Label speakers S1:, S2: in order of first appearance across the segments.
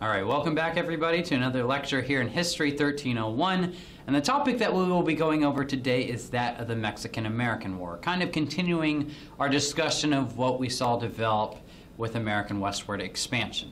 S1: All right, welcome back everybody to another lecture here in History 1301. And the topic that we will be going over today is that of the Mexican-American War, kind of continuing our discussion of what we saw develop with American westward expansion.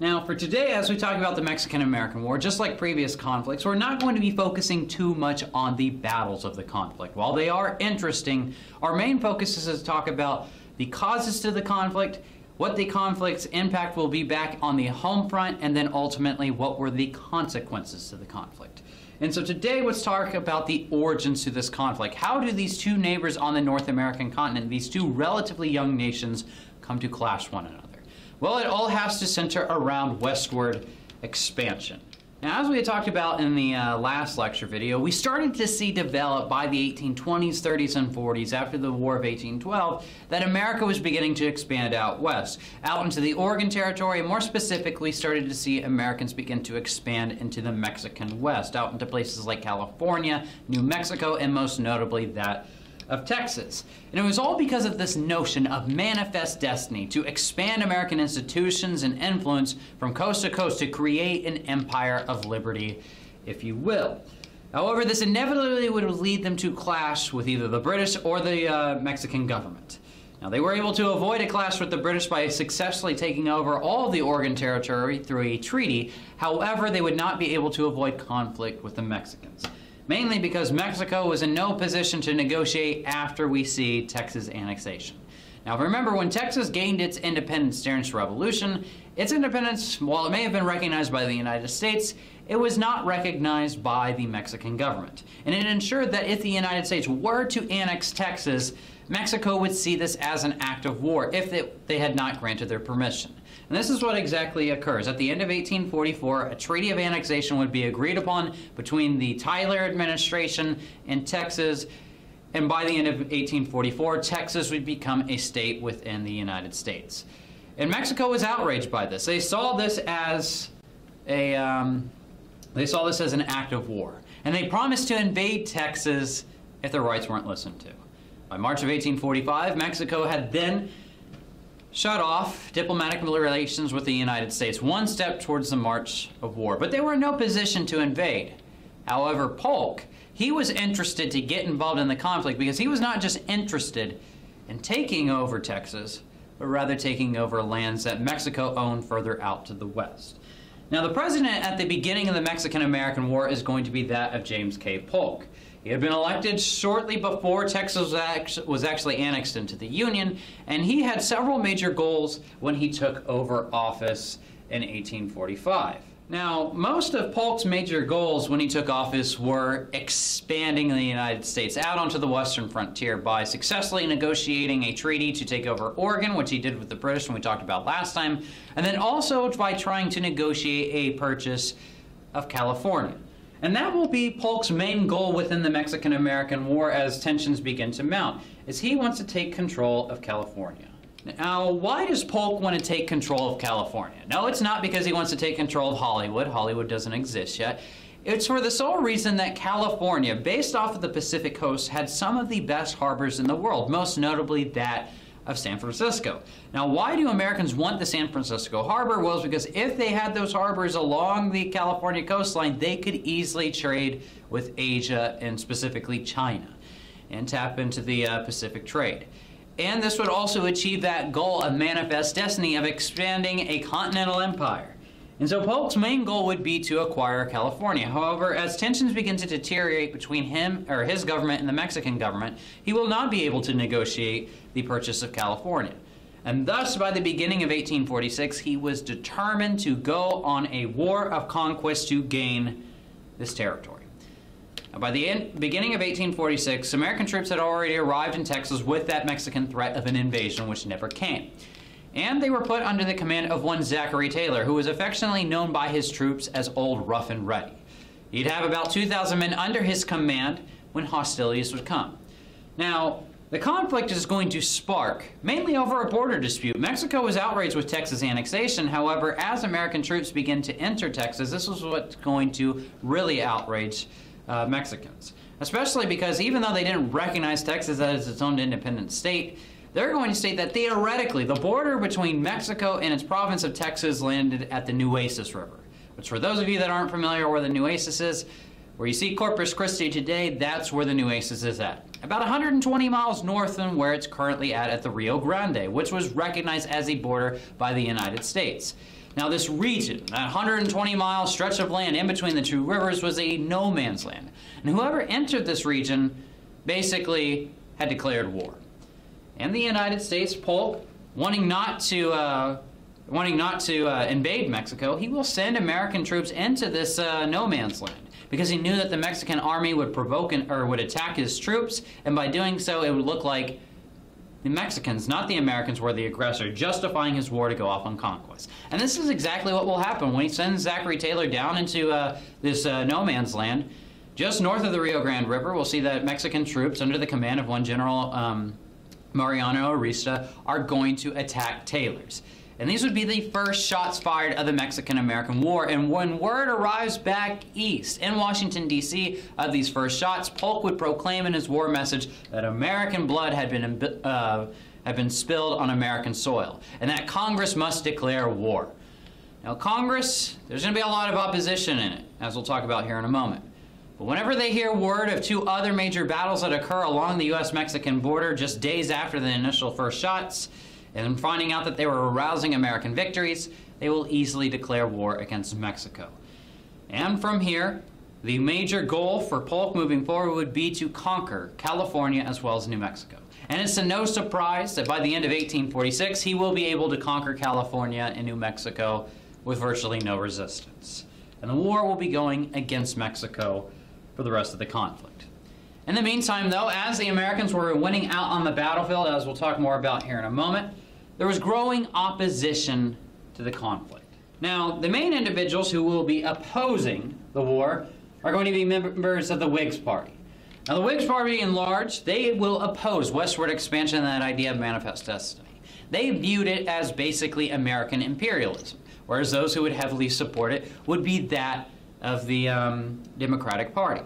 S1: Now, for today, as we talk about the Mexican-American War, just like previous conflicts, we're not going to be focusing too much on the battles of the conflict. While they are interesting, our main focus is to talk about the causes to the conflict, what the conflict's impact will be back on the home front, and then ultimately what were the consequences to the conflict. And so today let's talk about the origins to this conflict. How do these two neighbors on the North American continent, these two relatively young nations, come to clash one another? Well, it all has to center around westward expansion. Now, as we had talked about in the last lecture video, we started to see develop by the 1820s, 30s, and 40s after the War of 1812 that America was beginning to expand out west, out into the Oregon Territory, and more specifically started to see Americans begin to expand into the Mexican West, out into places like California, New Mexico, and most notably that of Texas. And it was all because of this notion of manifest destiny to expand American institutions and influence from coast to coast to create an empire of liberty, if you will. However, this inevitably would lead them to clash with either the British or the Mexican government. Now, they were able to avoid a clash with the British by successfully taking over all of the Oregon Territory through a treaty. However, they would not be able to avoid conflict with the Mexicans, mainly because Mexico was in no position to negotiate after we see Texas annexation. Now remember, when Texas gained its independence during its revolution, its independence, while it may have been recognized by the United States, it was not recognized by the Mexican government. And it ensured that if the United States were to annex Texas, Mexico would see this as an act of war if they had not granted their permission. And this is what exactly occurs. At the end of 1844, a treaty of annexation would be agreed upon between the Tyler administration and Texas, and by the end of 1844, Texas would become a state within the United States. And Mexico was outraged by this. They saw this as an act of war, and they promised to invade Texas if their rights weren't listened to. By March of 1845, Mexico had then shut off diplomatic relations with the United States, one step towards the march of war. But they were in no position to invade. However, Polk, he was interested to get involved in the conflict because he was not just interested in taking over Texas, but rather taking over lands that Mexico owned further out to the west. Now, the president at the beginning of the Mexican-American War is going to be that of James K. Polk. He had been elected shortly before Texas was actually annexed into the Union, and he had several major goals when he took over office in 1845. Now, most of Polk's major goals when he took office were expanding the United States out onto the western frontier by successfully negotiating a treaty to take over Oregon, which he did with the British, and we talked about last time, and then also by trying to negotiate a purchase of California. And that will be Polk's main goal within the Mexican-American War as tensions begin to mount, is he wants to take control of California. Now, why does Polk want to take control of California? No, it's not because he wants to take control of Hollywood. Hollywood doesn't exist yet. It's for the sole reason that California, based off of the Pacific coast, had some of the best harbors in the world, most notably that of San Francisco. Now, why do Americans want the San Francisco harbor? Well, it's because if they had those harbors along the California coastline, they could easily trade with Asia and specifically China and tap into the Pacific trade. And this would also achieve that goal of manifest destiny of expanding a continental empire. And so Polk's main goal would be to acquire California. However, as tensions begin to deteriorate between him or his government and the Mexican government, he will not be able to negotiate the purchase of California. And thus, by the beginning of 1846, he was determined to go on a war of conquest to gain this territory. Now, by the beginning of 1846, American troops had already arrived in Texas with that Mexican threat of an invasion, which never came. And they were put under the command of one Zachary Taylor, who was affectionately known by his troops as Old Rough and Ready. He'd have about 2,000 men under his command when hostilities would come. Now, the conflict is going to spark mainly over a border dispute. Mexico was outraged with Texas annexation. However, as American troops begin to enter Texas, this was what's going to really outrage Mexicans, especially because even though they didn't recognize Texas as its own independent state, they're going to state that theoretically the border between Mexico and its province of Texas landed at the Nueces River, which for those of you that aren't familiar where the Nueces is, where you see Corpus Christi today, that's where the Nueces is at. About 120 miles north than where it's currently at the Rio Grande, which was recognized as a border by the United States. Now this region, that 120-mile stretch of land in between the two rivers, was a no man's land. And whoever entered this region basically had declared war. And the United States, Polk, wanting not to invade Mexico, he will send American troops into this no man's land because he knew that the Mexican army would would attack his troops, and by doing so, it would look like the Mexicans, not the Americans, were the aggressor, justifying his war to go off on conquest. And this is exactly what will happen when he sends Zachary Taylor down into this no man's land. Just north of the Rio Grande River, we'll see that Mexican troops under the command of one General Mariano Arista are going to attack Taylor's. And these would be the first shots fired of the Mexican-American War. And when word arrives back east in Washington, D.C. of these first shots, Polk would proclaim in his war message that American blood had been spilled on American soil and that Congress must declare war. Now, Congress, there's going to be a lot of opposition in it, as we'll talk about here in a moment. But whenever they hear word of two other major battles that occur along the U.S.-Mexican border just days after the initial first shots, and finding out that they were arousing American victories, they will easily declare war against Mexico. And from here, the major goal for Polk moving forward would be to conquer California as well as New Mexico. And it's no surprise that by the end of 1846, he will be able to conquer California and New Mexico with virtually no resistance. And the war will be going against Mexico for the rest of the conflict. In the meantime, though, as the Americans were winning out on the battlefield, as we'll talk more about here in a moment, there was growing opposition to the conflict. Now, the main individuals who will be opposing the war are going to be members of the Whigs Party. Now, the Whigs Party, in large, they will oppose westward expansion and that idea of manifest destiny. They viewed it as basically American imperialism, whereas those who would heavily support it would be that of the Democratic Party.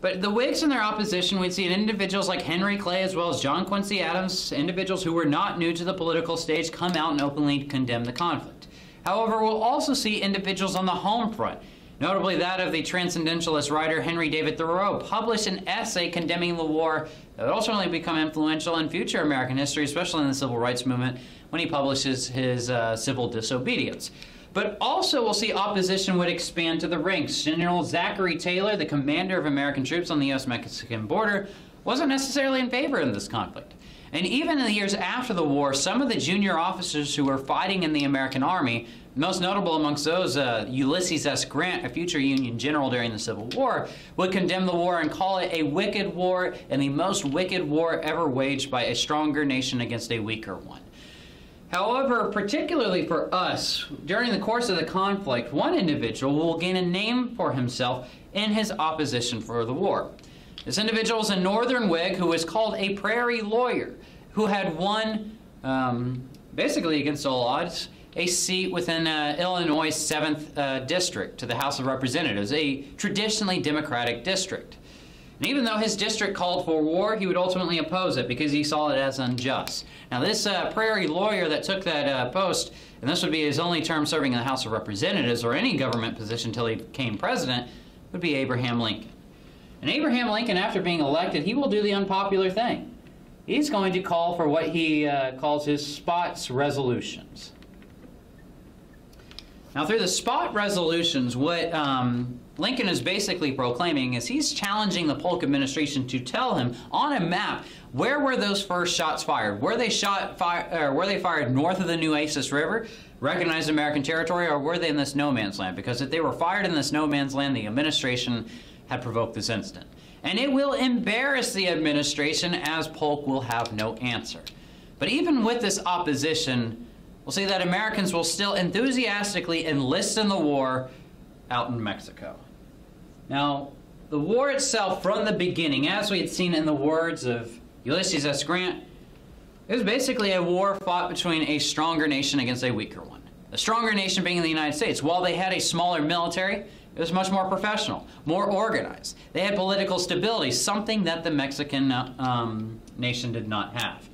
S1: But the Whigs in their opposition, we'd see individuals like Henry Clay as well as John Quincy Adams, individuals who were not new to the political stage, come out and openly condemn the conflict. However, we'll also see individuals on the home front, notably that of the transcendentalist writer Henry David Thoreau, published an essay condemning the war that would ultimately become influential in future American history, especially in the Civil Rights Movement, when he publishes his Civil Disobedience. But also we'll see opposition would expand to the ranks. General Zachary Taylor, the commander of American troops on the U.S.-Mexican border, wasn't necessarily in favor of this conflict. And even in the years after the war, some of the junior officers who were fighting in the American Army, most notable amongst those, Ulysses S. Grant, a future Union general during the Civil War, would condemn the war and call it a wicked war and the most wicked war ever waged by a stronger nation against a weaker one. However, particularly for us, during the course of the conflict, one individual will gain a name for himself in his opposition for the war. This individual is a Northern Whig who is called a prairie lawyer, who had won, basically against all odds, a seat within Illinois' 7th District to the House of Representatives, a traditionally Democratic district. And even though his district called for war, he would ultimately oppose it because he saw it as unjust. Now this prairie lawyer that took that post, and this would be his only term serving in the House of Representatives or any government position until he became president, would be Abraham Lincoln. And Abraham Lincoln, after being elected, he will do the unpopular thing. He's going to call for what he calls his Spots resolutions. Now through the Spot resolutions, what Lincoln is basically proclaiming is he's challenging the Polk administration to tell him on a map where were those first shots fired. Were they fired north of the Nueces River, recognized American territory, or were they in this no man's land? Because if they were fired in this no man's land, the administration had provoked this incident. And it will embarrass the administration, as Polk will have no answer. But even with this opposition, we'll see that Americans will still enthusiastically enlist in the war out in Mexico. Now, the war itself from the beginning, as we had seen in the words of Ulysses S. Grant, it was basically a war fought between a stronger nation against a weaker one. The stronger nation being the United States. While they had a smaller military, it was much more professional, more organized. They had political stability, something that the Mexican nation did not have.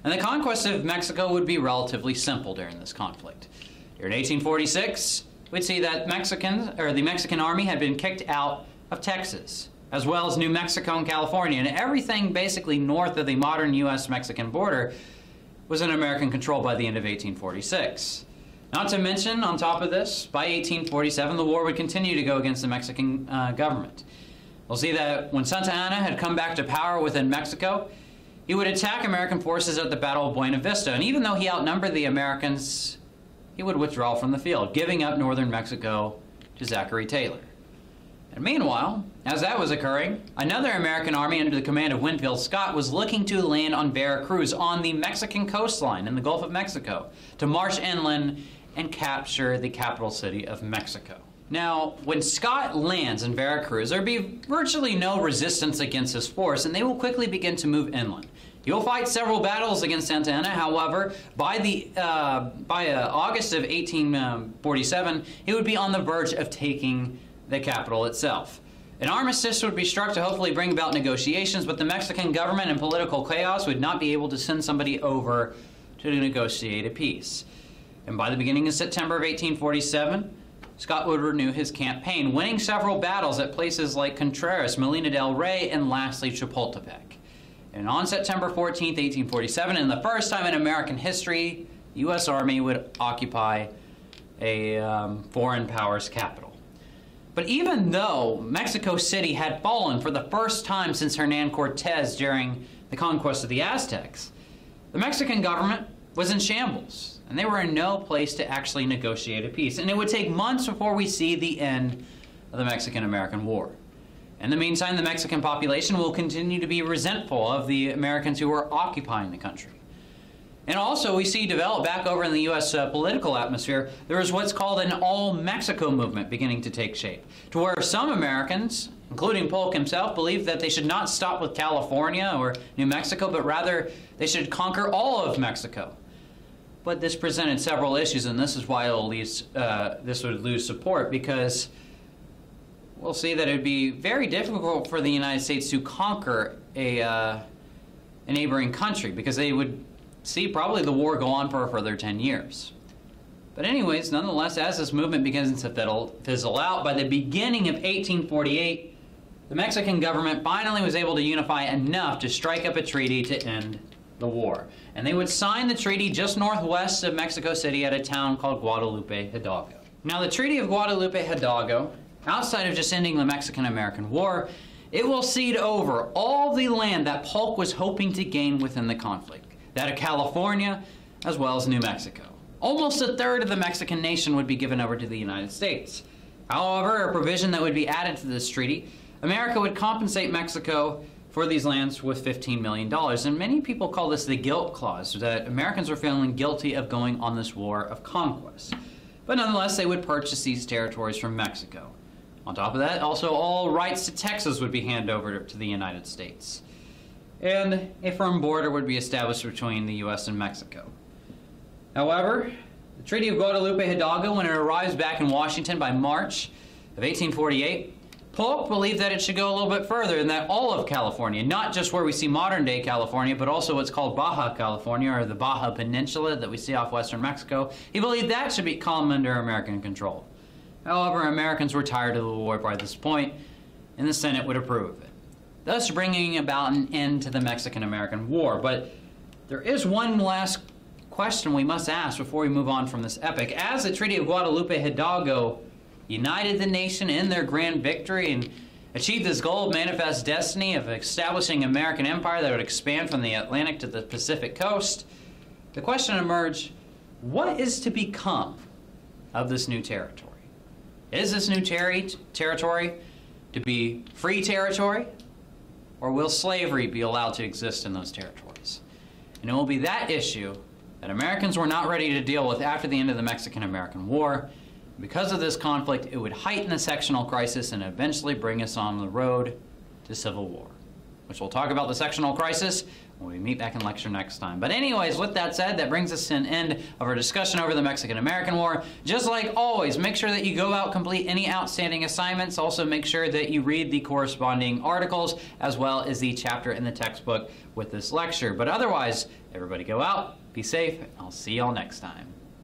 S1: And the conquest of Mexico would be relatively simple during this conflict. Here in 1846, we'd see that the Mexican army had been kicked out of Texas, as well as New Mexico and California, and everything basically north of the modern U.S.-Mexican border was in American control by the end of 1846. Not to mention, on top of this, by 1847, the war would continue to go against the Mexican government. We'll see that when Santa Anna had come back to power within Mexico, he would attack American forces at the Battle of Buena Vista, and even though he outnumbered the Americans, he would withdraw from the field, giving up northern Mexico to Zachary Taylor. And meanwhile, as that was occurring, another American army under the command of Winfield Scott was looking to land on Veracruz on the Mexican coastline in the Gulf of Mexico to march inland and capture the capital city of Mexico. Now, when Scott lands in Veracruz, there will be virtually no resistance against his force, and they will quickly begin to move inland. He will fight several battles against Santa Anna. However, by August of 1847, he would be on the verge of taking the capital itself. An armistice would be struck to hopefully bring about negotiations, but the Mexican government and political chaos would not be able to send somebody over to negotiate a peace. And by the beginning of September of 1847, Scott would renew his campaign, winning several battles at places like Contreras, Molina del Rey, and lastly Chapultepec. And on September 14, 1847, and the first time in American history, the U.S. Army would occupy a foreign power's capital. But even though Mexico City had fallen for the first time since Hernan Cortez during the conquest of the Aztecs, the Mexican government was in shambles, and they were in no place to actually negotiate a peace. And it would take months before we see the end of the Mexican-American War. In the meantime, the Mexican population will continue to be resentful of the Americans who were occupying the country. And also, we see develop back over in the U.S. Political atmosphere, there is what's called an all-Mexico movement beginning to take shape, to where some Americans, including Polk himself, believed that they should not stop with California or New Mexico, but rather they should conquer all of Mexico. But this presented several issues, and this is why this would lose support, because we'll see that it would be very difficult for the United States to conquer a neighboring country, because they would see probably the war go on for a further 10 years. But anyways, nonetheless, as this movement begins to fizzle out, by the beginning of 1848, the Mexican government finally was able to unify enough to strike up a treaty to end the war. And they would sign the treaty just northwest of Mexico City at a town called Guadalupe Hidalgo. Now, the Treaty of Guadalupe Hidalgo, outside of just ending the Mexican-American War, it will cede over all the land that Polk was hoping to gain within the conflict, that of California as well as New Mexico. Almost a third of the Mexican nation would be given over to the United States. However, a provision that would be added to this treaty, America would compensate Mexico for these lands with $15 million. And many people call this the guilt clause, that Americans were feeling guilty of going on this war of conquest. But nonetheless, they would purchase these territories from Mexico. On top of that, also all rights to Texas would be handed over to the United States. And a firm border would be established between the U.S. and Mexico. However, the Treaty of Guadalupe Hidalgo, when it arrives back in Washington by March of 1848, Polk believed that it should go a little bit further, and that all of California, not just where we see modern-day California, but also what's called Baja California, or the Baja Peninsula that we see off western Mexico, he believed that should come under American control. However, Americans were tired of the war by this point, and the Senate would approve of it, thus bringing about an end to the Mexican-American War. But there is one last question we must ask before we move on from this epic. As the Treaty of Guadalupe Hidalgo united the nation in their grand victory and achieved this goal of manifest destiny of establishing an American empire that would expand from the Atlantic to the Pacific coast, the question emerged, what is to become of this new territory? Is this new territory to be free territory, or will slavery be allowed to exist in those territories? And it will be that issue that Americans were not ready to deal with after the end of the Mexican-American War. Because of this conflict, it would heighten the sectional crisis and eventually bring us on the road to civil war, which we'll talk about the sectional crisis when we meet back in lecture next time. But anyways, with that said, that brings us to an end of our discussion over the Mexican-American War. Just like always, make sure that you go out, complete any outstanding assignments. Also, make sure that you read the corresponding articles as well as the chapter in the textbook with this lecture. But otherwise, everybody go out, be safe, and I'll see y'all next time.